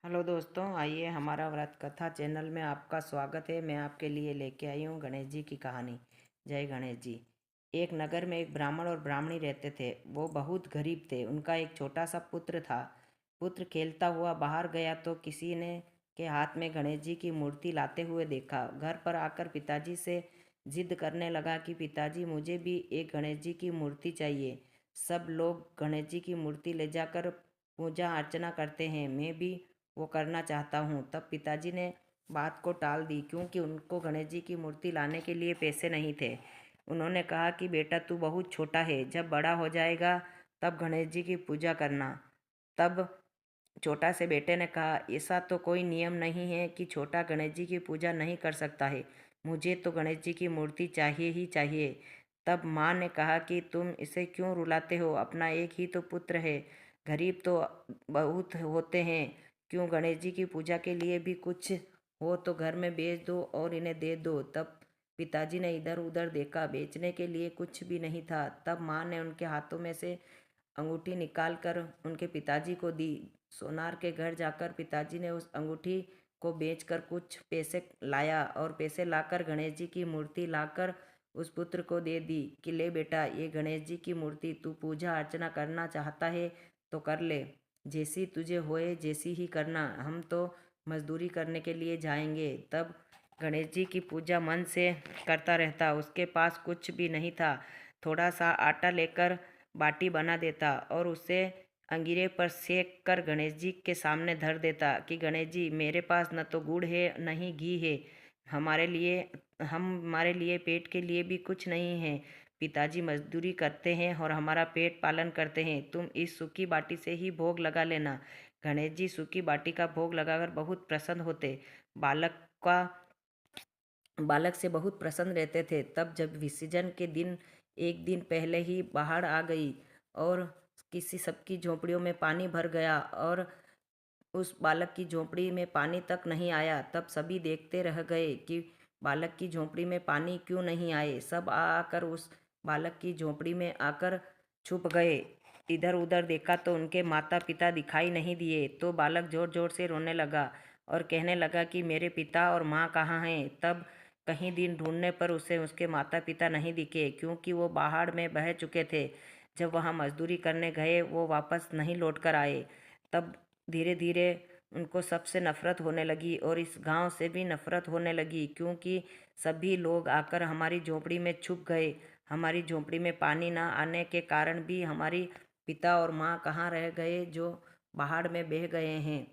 Hello दोस्तों, आइए हमारा व्रत कथा चैनल में आपका स्वागत है। मैं आपके लिए लेके आई हूँ गणेश जी की कहानी। जय गणेश जी। एक नगर में एक ब्राह्मण और ब्राह्मणी रहते थे। वो बहुत गरीब थे। उनका एक छोटा सा पुत्र था। पुत्र खेलता हुआ बाहर गया तो किसी ने के हाथ में गणेश जी की मूर्ति लाते हुए देखा। घर पर आकर पिताजी से जिद करने लगा कि पिताजी, मुझे भी एक गणेश जी की मूर्ति चाहिए। सब लोग गणेश जी की मूर्ति ले जाकर पूजा अर्चना करते हैं, मैं भी वो करना चाहता हूँ। तब पिताजी ने बात को टाल दी, क्योंकि उनको गणेश जी की मूर्ति लाने के लिए पैसे नहीं थे। उन्होंने कहा कि बेटा, तू बहुत छोटा है, जब बड़ा हो जाएगा तब गणेश जी की पूजा करना। तब छोटा से बेटे ने कहा, ऐसा तो कोई नियम नहीं है कि छोटा गणेश जी की पूजा नहीं कर सकता है। मुझे तो गणेश जी की मूर्ति चाहिए ही चाहिए। तब माँ ने कहा कि तुम इसे क्यों रुलाते हो, अपना एक ही तो पुत्र है। गरीब तो बहुत होते हैं, क्यों गणेश जी की पूजा के लिए भी कुछ हो तो घर में बेच दो और इन्हें दे दो। तब पिताजी ने इधर उधर देखा, बेचने के लिए कुछ भी नहीं था। तब माँ ने उनके हाथों में से अंगूठी निकालकर उनके पिताजी को दी। सोनार के घर जाकर पिताजी ने उस अंगूठी को बेचकर कुछ पैसे लाया और पैसे लाकर गणेश जी की मूर्ति लाकर उस पुत्र को दे दी कि ले बेटा, ये गणेश जी की मूर्ति, तू पूजा अर्चना करना चाहता है तो कर ले। जैसी तुझे होए जैसी ही करना, हम तो मजदूरी करने के लिए जाएंगे। तब गणेश जी की पूजा मन से करता रहता। उसके पास कुछ भी नहीं था। थोड़ा सा आटा लेकर बाटी बना देता और उसे अंगीरे पर सेक कर गणेश जी के सामने धर देता कि गणेश जी, मेरे पास न तो गुड़ है न ही घी है। हमारे लिए पेट के लिए भी कुछ नहीं है। पिताजी मजदूरी करते हैं और हमारा पेट पालन करते हैं। तुम इस सूखी बाटी से ही भोग लगा लेना। गणेश जी सूखी बाटी का भोग लगाकर बहुत प्रसन्न होते। बालक का बालक से बहुत प्रसन्न रहते थे। तब जब विसर्जन के दिन एक दिन पहले ही बाढ़ आ गई और किसी सबकी झोंपड़ियों में पानी भर गया और उस बालक की झोंपड़ी में पानी तक नहीं आया। तब सभी देखते रह गए कि बालक की झोंपड़ी में पानी क्यों नहीं आए। सब आकर उस बालक की झोंपड़ी में आकर छुप गए। इधर उधर देखा तो उनके माता पिता दिखाई नहीं दिए। तो बालक जोर जोर से रोने लगा और कहने लगा कि मेरे पिता और माँ कहाँ हैं। तब कहीं दिन ढूंढने पर उसे उसके माता पिता नहीं दिखे, क्योंकि वो बाहर में बह चुके थे। जब वहाँ मजदूरी करने गए वो वापस नहीं लौट कर आए। तब धीरे धीरे उनको सबसे नफरत होने लगी और इस गांव से भी नफरत होने लगी, क्योंकि सभी लोग आकर हमारी झोंपड़ी में छुप गए। हमारी झोंपड़ी में पानी ना आने के कारण भी हमारी पिता और माँ कहाँ रह गए, जो पहाड़ में बह गए हैं।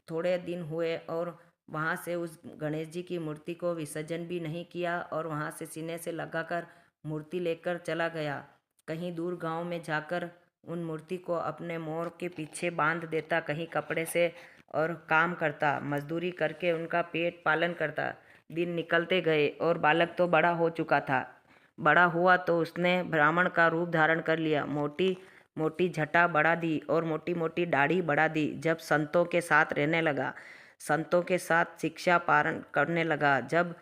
थोड़े दिन हुए और वहाँ से उस गणेश जी की मूर्ति को विसर्जन भी नहीं किया और वहाँ से सीने से लगाकर मूर्ति लेकर चला गया। कहीं दूर गांव में जाकर उन मूर्ति को अपने मोर के पीछे बांध देता, कहीं कपड़े से, और काम करता, मजदूरी करके उनका पेट पालन करता। दिन निकलते गए और बालक तो बड़ा हो चुका था। बड़ा हुआ तो उसने ब्राह्मण का रूप धारण कर लिया। मोटी मोटी जटा बढ़ा दी और मोटी मोटी दाढ़ी बढ़ा दी। जब संतों के साथ रहने लगा, संतों के साथ शिक्षा पारण करने लगा। जब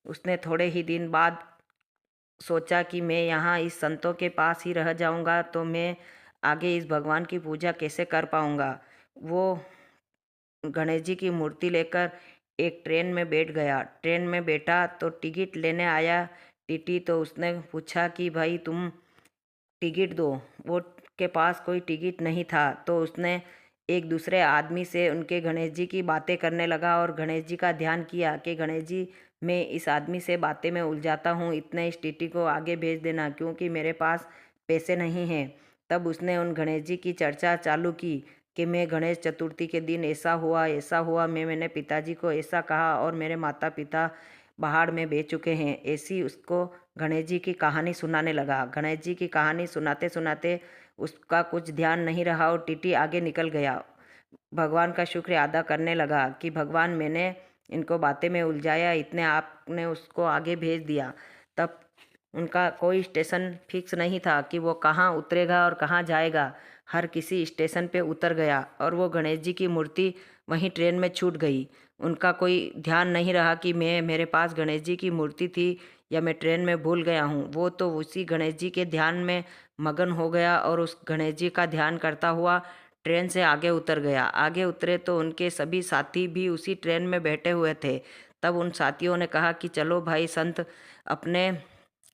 उसने थोड़े ही दिन बाद सोचा कि मैं यहाँ इस संतों के पास ही रह जाऊँगा तो मैं आगे इस भगवान की पूजा कैसे कर पाऊँगा। वो गणेश जी की मूर्ति लेकर एक ट्रेन में बैठ गया। ट्रेन में बैठा तो टिकट लेने आया टीटी, तो उसने पूछा कि भाई तुम टिकट दो। वो के पास कोई टिकट नहीं था। तो उसने एक दूसरे आदमी से उनके गणेश जी की बातें करने लगा और गणेश जी का ध्यान किया कि गणेश जी, मैं इस आदमी से बातें में उलझाता हूँ, इतने इस टीटी को आगे भेज देना, क्योंकि मेरे पास पैसे नहीं हैं। तब उसने उन गणेश जी की चर्चा चालू की कि मैं गणेश चतुर्थी के दिन ऐसा हुआ, मैंने पिताजी को ऐसा कहा और मेरे माता पिता पहाड़ में बह चुके हैं। ऐसी उसको गणेश जी की कहानी सुनाने लगा। गणेश जी की कहानी सुनाते सुनाते उसका कुछ ध्यान नहीं रहा और टीटी आगे निकल गया। भगवान का शुक्र अदा करने लगा कि भगवान, मैंने इनको बातें में उलझाया, इतने आपने उसको आगे भेज दिया। तब उनका कोई स्टेशन फिक्स नहीं था कि वो कहाँ उतरेगा और कहाँ जाएगा। हर किसी स्टेशन पे उतर गया और वो गणेश जी की मूर्ति वहीं ट्रेन में छूट गई। उनका कोई ध्यान नहीं रहा कि मेरे पास गणेश जी की मूर्ति थी या मैं ट्रेन में भूल गया हूँ। वो तो उसी गणेश जी के ध्यान में मगन हो गया और उस गणेश जी का ध्यान करता हुआ ट्रेन से आगे उतर गया। आगे उतरे तो उनके सभी साथी भी उसी ट्रेन में बैठे हुए थे। तब उन साथियों ने कहा कि चलो भाई संत, अपने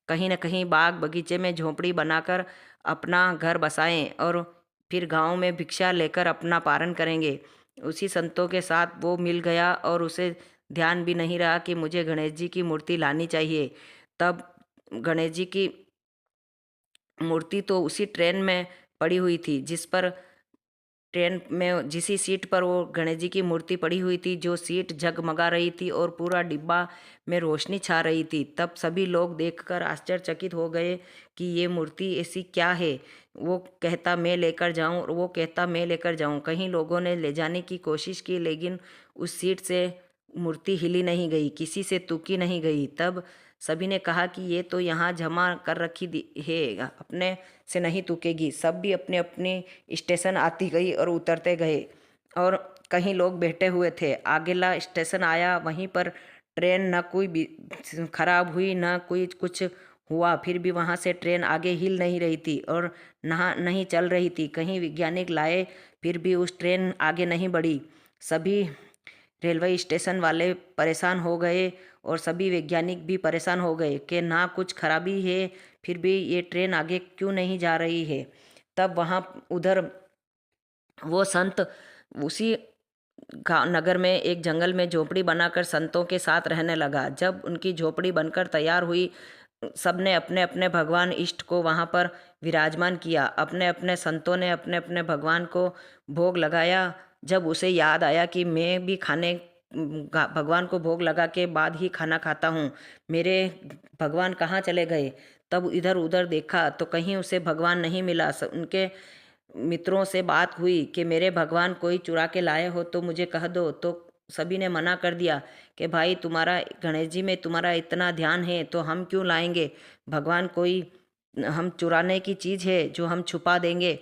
कहीं न कहीं बाग बगीचे में झोंपड़ी बनाकर अपना घर बसाएं और फिर गांव में भिक्षा लेकर अपना पारण करेंगे। उसी संतों के साथ वो मिल गया और उसे ध्यान भी नहीं रहा कि मुझे गणेश जी की मूर्ति लानी चाहिए। तब गणेश जी की मूर्ति तो उसी ट्रेन में पड़ी हुई थी, जिस पर ट्रेन में जिसी सीट पर वो गणेश जी की मूर्ति पड़ी हुई थी, जो सीट जगमगा रही थी और पूरा डिब्बा में रोशनी छा रही थी। तब सभी लोग देखकर आश्चर्यचकित हो गए कि ये मूर्ति ऐसी क्या है। वो कहता मैं लेकर जाऊं और वो कहता मैं लेकर जाऊं। कहीं लोगों ने ले जाने की कोशिश की, लेकिन उस सीट से मूर्ति हिली नहीं गई, किसी से तूकी नहीं गई। तब सभी ने कहा कि ये तो यहाँ जमा कर रखी है, अपने से नहीं तूकेगी। सब भी अपने अपने स्टेशन आती गई और उतरते गए, और कहीं लोग बैठे हुए थे। आगेला स्टेशन आया, वहीं पर ट्रेन न कोई खराब हुई न कोई कुछ हुआ, फिर भी वहाँ से ट्रेन आगे हिल नहीं रही थी और नहीं चल रही थी। कहीं वैज्ञानिक लाए, फिर भी उस ट्रेन आगे नहीं बढ़ी। सभी रेलवे स्टेशन वाले परेशान हो गए और सभी वैज्ञानिक भी परेशान हो गए कि ना कुछ खराबी है, फिर भी ये ट्रेन आगे क्यों नहीं जा रही है। तब वहाँ उधर वो संत उसी नगर में एक जंगल में झोपड़ी बनाकर संतों के साथ रहने लगा। जब उनकी झोपड़ी बनकर तैयार हुई, सबने अपने अपने भगवान इष्ट को वहाँ पर विराजमान किया। अपने अपने संतों ने अपने अपने भगवान को भोग लगाया। जब उसे याद आया कि मैं भी भगवान को भोग लगा के बाद ही खाना खाता हूँ, मेरे भगवान कहाँ चले गए। तब इधर उधर देखा तो कहीं उसे भगवान नहीं मिला। उनके मित्रों से बात हुई कि मेरे भगवान कोई चुरा के लाए हो तो मुझे कह दो। तो सभी ने मना कर दिया कि भाई तुम्हारा गणेश जी में तुम्हारा इतना ध्यान है तो हम क्यों लाएंगे, भगवान कोई हम चुराने की चीज़ है जो हम छुपा देंगे।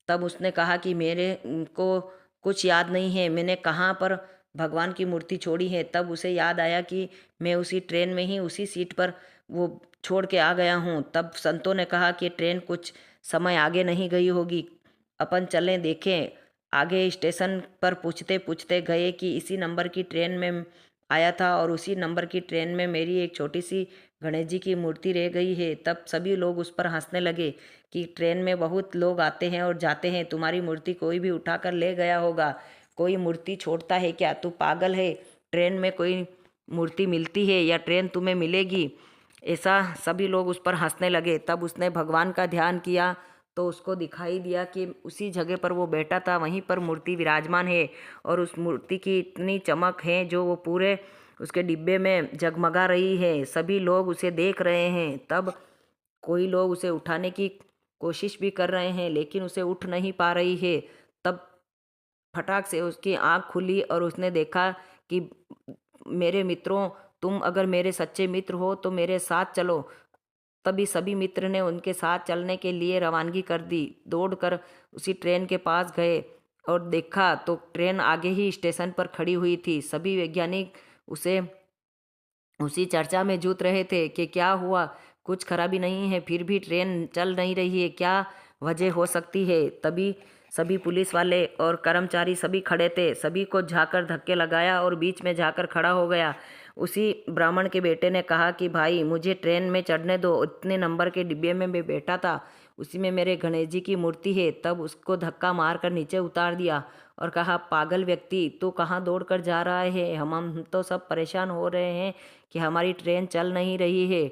तब उसने कहा कि मेरे को कुछ याद नहीं है, मैंने कहाँ पर भगवान की मूर्ति छोड़ी है। तब उसे याद आया कि मैं उसी ट्रेन में ही उसी सीट पर वो छोड़ के आ गया हूँ। तब संतों ने कहा कि ट्रेन कुछ समय आगे नहीं गई होगी, अपन चलें देखें। आगे स्टेशन पर पूछते पूछते गए कि इसी नंबर की ट्रेन में आया था और उसी नंबर की ट्रेन में मेरी एक छोटी सी गणेश जी की मूर्ति रह गई है। तब सभी लोग उस पर हंसने लगे कि ट्रेन में बहुत लोग आते हैं और जाते हैं, तुम्हारी मूर्ति कोई भी उठाकर ले गया होगा, कोई मूर्ति छोड़ता है क्या, तू पागल है, ट्रेन में कोई मूर्ति मिलती है या ट्रेन तुम्हें मिलेगी। ऐसा सभी लोग उस पर हंसने लगे। तब उसने भगवान का ध्यान किया तो उसको दिखाई दिया कि उसी जगह पर वो बैठा था वहीं पर मूर्ति विराजमान है, और उस मूर्ति की इतनी चमक है जो वो पूरे उसके डिब्बे में जगमगा रही है। सभी लोग उसे देख रहे हैं। तब कोई लोग उसे उठाने की कोशिश भी कर रहे हैं, लेकिन उसे उठ नहीं पा रही है। तब फटाक से उसकी आँख खुली और उसने देखा कि मेरे मित्रों, तुम अगर मेरे सच्चे मित्र हो तो मेरे साथ चलो। तभी सभी मित्र ने उनके साथ चलने के लिए रवानगी कर दी। दौड़कर उसी ट्रेन के पास गए और देखा तो ट्रेन आगे ही स्टेशन पर खड़ी हुई थी। सभी वैज्ञानिक उसे उसी चर्चा में जुट रहे थे कि क्या हुआ, कुछ खराबी नहीं है, फिर भी ट्रेन चल नहीं रही है, क्या वजह हो सकती है। तभी सभी पुलिस वाले और कर्मचारी सभी खड़े थे। सभी को झाकर धक्के लगाया और बीच में जाकर खड़ा हो गया। उसी ब्राह्मण के बेटे ने कहा कि भाई मुझे ट्रेन में चढ़ने दो, इतने नंबर के डिब्बे में मैं बैठा था, उसी में मेरे गणेश जी की मूर्ति है। तब उसको धक्का मारकर नीचे उतार दिया और कहा, पागल व्यक्ति, तू कहाँ दौड़ कर जा रहा है, हम तो सब परेशान हो रहे हैं कि हमारी ट्रेन चल नहीं रही है।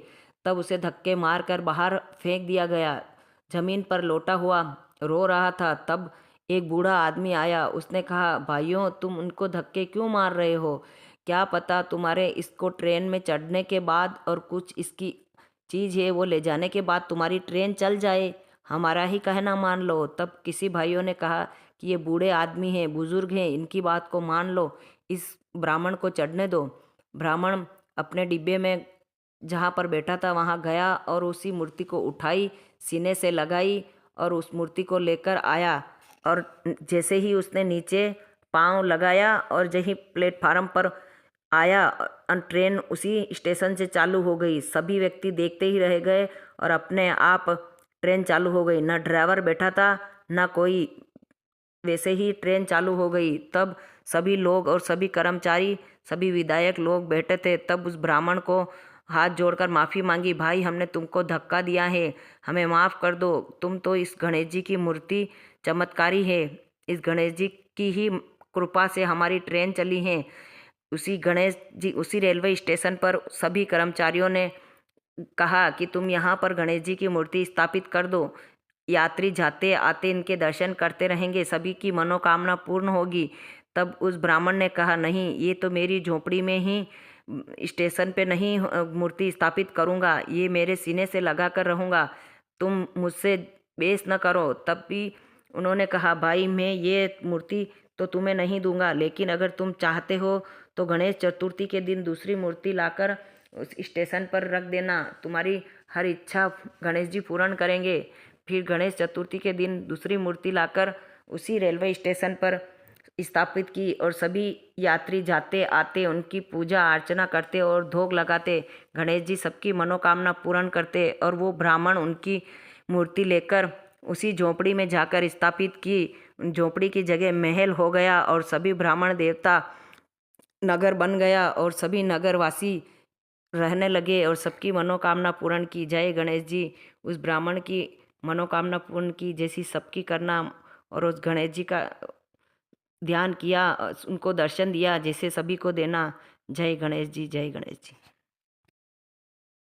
तब उसे धक्के मारकर बाहर फेंक दिया गया। जमीन पर लोटा हुआ रो रहा था। तब एक बूढ़ा आदमी आया, उसने कहा, भाइयों तुम उनको धक्के क्यों मार रहे हो, क्या पता तुम्हारे इसको ट्रेन में चढ़ने के बाद और कुछ इसकी चीज़ है वो ले जाने के बाद तुम्हारी ट्रेन चल जाए, हमारा ही कहना मान लो। तब किसी भाइयों ने कहा कि ये बूढ़े आदमी हैं, बुजुर्ग हैं, इनकी बात को मान लो, इस ब्राह्मण को चढ़ने दो। ब्राह्मण अपने डिब्बे में जहाँ पर बैठा था वहाँ गया और उसी मूर्ति को उठाई, सीने से लगाई और उस मूर्ति को लेकर आया। और जैसे ही उसने नीचे पाँव लगाया और जही प्लेटफार्म पर आया, ट्रेन उसी स्टेशन से चालू हो गई। सभी व्यक्ति देखते ही रह गए और अपने आप ट्रेन चालू हो गई। न ड्राइवर बैठा था, न कोई वैसे ही ट्रेन चालू हो गई। तब सभी लोग और सभी कर्मचारी, सभी विधायक लोग बैठे थे। तब उस ब्राह्मण को हाथ जोड़कर माफ़ी मांगी, भाई हमने तुमको धक्का दिया है, हमें माफ़ कर दो। तुम तो इस गणेश जी की मूर्ति चमत्कारी है, इस गणेश जी की ही कृपा से हमारी ट्रेन चली है। उसी गणेश जी, उसी रेलवे स्टेशन पर सभी कर्मचारियों ने कहा कि तुम यहाँ पर गणेश जी की मूर्ति स्थापित कर दो, यात्री जाते आते इनके दर्शन करते रहेंगे, सभी की मनोकामना पूर्ण होगी। तब उस ब्राह्मण ने कहा, नहीं, ये तो मेरी झोपड़ी में ही स्टेशन पे नहीं मूर्ति स्थापित करूँगा, ये मेरे सीने से लगा कर रहूँगा, तुम मुझसे बेस न करो। तब भी उन्होंने कहा, भाई मैं ये मूर्ति तो तुम्हें नहीं दूंगा, लेकिन अगर तुम चाहते हो तो गणेश चतुर्थी के दिन दूसरी मूर्ति लाकर उस स्टेशन पर रख देना, तुम्हारी हर इच्छा गणेश जी पूर्ण करेंगे। फिर गणेश चतुर्थी के दिन दूसरी मूर्ति लाकर उसी रेलवे स्टेशन पर स्थापित की और सभी यात्री जाते आते उनकी पूजा अर्चना करते और भोग लगाते। गणेश जी सबकी मनोकामना पूर्ण करते और वो ब्राह्मण उनकी मूर्ति लेकर उसी झोपड़ी में जाकर स्थापित की। झोपड़ी की जगह महल हो गया और सभी ब्राह्मण देवता नगर बन गया और सभी नगरवासी रहने लगे और सबकी मनोकामना पूर्ण की। जय गणेश जी। उस ब्राह्मण की मनोकामना पूर्ण की जैसी सबकी करना, और उस गणेश जी का ध्यान किया, उनको दर्शन दिया जैसे सभी को देना। जय गणेश जी, जय गणेश जी।